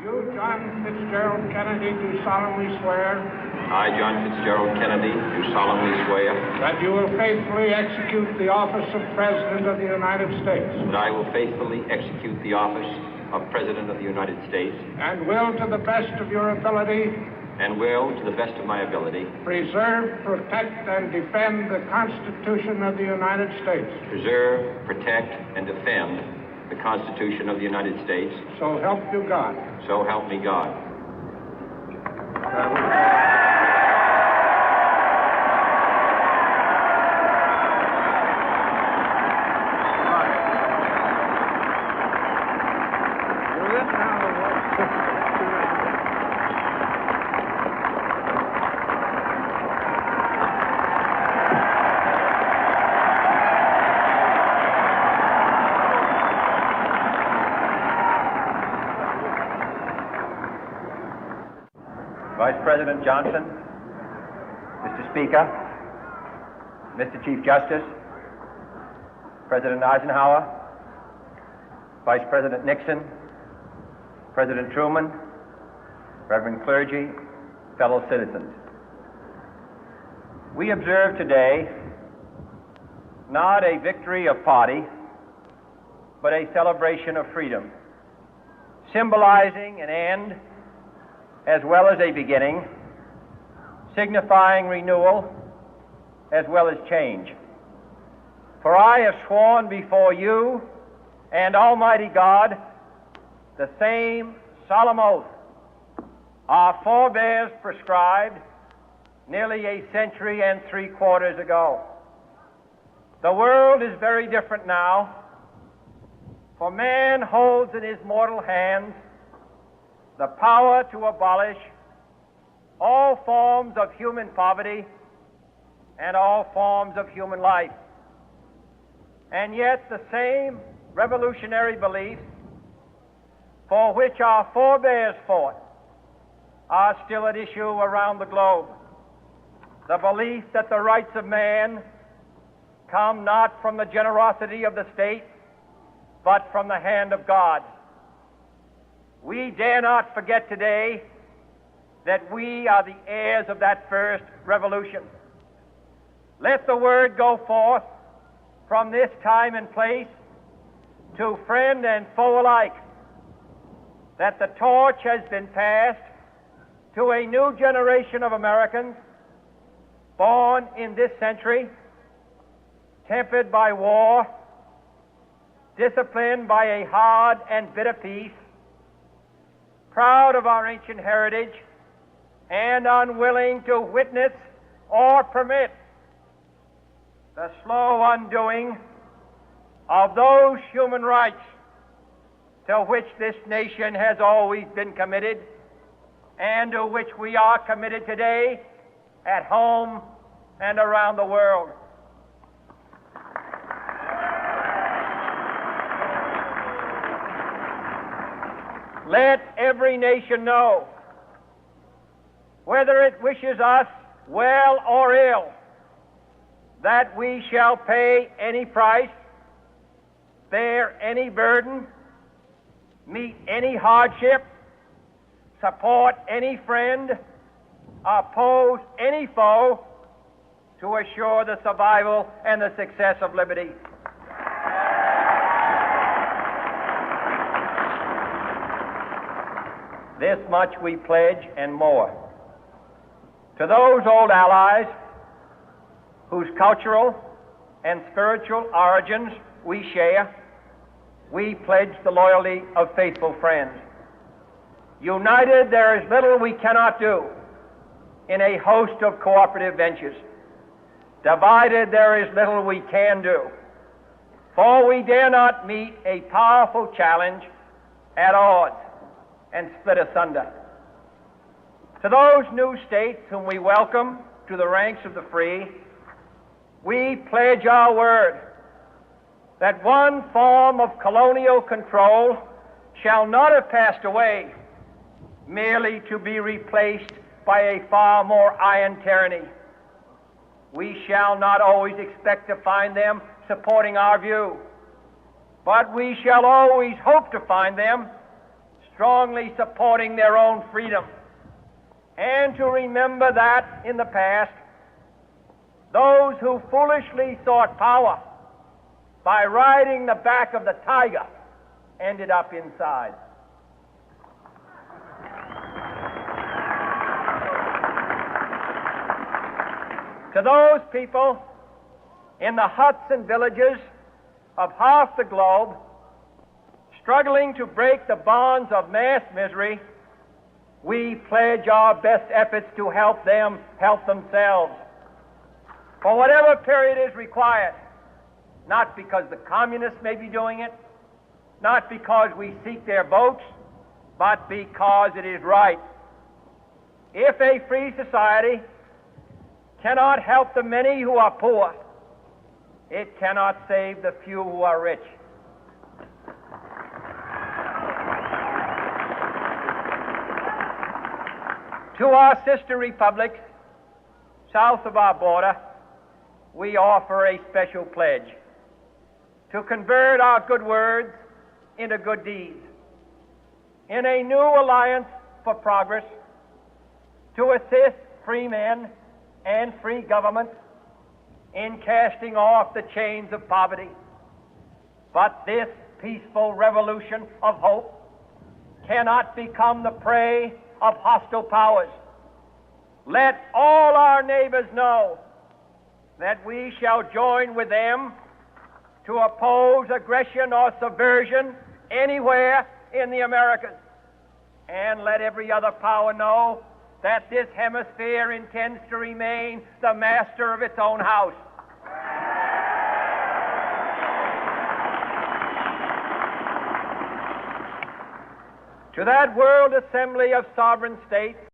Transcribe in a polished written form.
You, John Fitzgerald Kennedy, do solemnly swear. I, John Fitzgerald Kennedy, do solemnly swear. That you will faithfully execute the office of President of the United States. That I will faithfully execute the office of President of the United States. And will, to the best of your ability. And will, to the best of my ability. Preserve, protect, and defend the Constitution of the United States. Preserve, protect, and defend the Constitution of the United States. So help you God. So help me God. Vice President Johnson, Mr. Speaker, Mr. Chief Justice, President Eisenhower, Vice President Nixon, President Truman, Reverend clergy, fellow citizens. We observe today not a victory of party, but a celebration of freedom, symbolizing an end as well as a beginning, signifying renewal as well as change. For I have sworn before you and Almighty God the same solemn oath our forebears prescribed nearly a century and 3/4 ago. The world is very different now, for man holds in his mortal hands the power to abolish all forms of human poverty and all forms of human life. And yet the same revolutionary beliefs for which our forebears fought are still at issue around the globe. The belief that the rights of man come not from the generosity of the state, but from the hand of God. We dare not forget today that we are the heirs of that first revolution. Let the word go forth from this time and place to friend and foe alike that the torch has been passed to a new generation of Americans born in this century, tempered by war, disciplined by a hard and bitter peace, proud of our ancient heritage, and unwilling to witness or permit the slow undoing of those human rights to which this nation has always been committed and to which we are committed today at home and around the world. Let every nation know, whether it wishes us well or ill, that we shall pay any price, bear any burden, meet any hardship, support any friend, oppose any foe to assure the survival and the success of liberty. This much we pledge and more. To those old allies whose cultural and spiritual origins we share, we pledge the loyalty of faithful friends. United, there is little we cannot do in a host of cooperative ventures. Divided, there is little we can do, for we dare not meet a powerful challenge at odds and split asunder. To those new states whom we welcome to the ranks of the free, we pledge our word that one form of colonial control shall not have passed away merely to be replaced by a far more iron tyranny. We shall not always expect to find them supporting our view, but we shall always hope to find them strongly supporting their own freedom, and to remember that in the past, those who foolishly sought power by riding the back of the tiger ended up inside. To those people in the huts and villages of half the globe struggling to break the bonds of mass misery, we pledge our best efforts to help them help themselves for whatever period is required, not because the communists may be doing it, not because we seek their votes, but because it is right. If a free society cannot help the many who are poor, it cannot save the few who are rich. To our sister republics south of our border, we offer a special pledge to convert our good words into good deeds, in a new alliance for progress, to assist free men and free governments in casting off the chains of poverty. But this peaceful revolution of hope cannot become the prey of hostile powers. Let all our neighbors know that we shall join with them to oppose aggression or subversion anywhere in the Americas. And let every other power know that this hemisphere intends to remain the master of its own house. To that world assembly of sovereign states,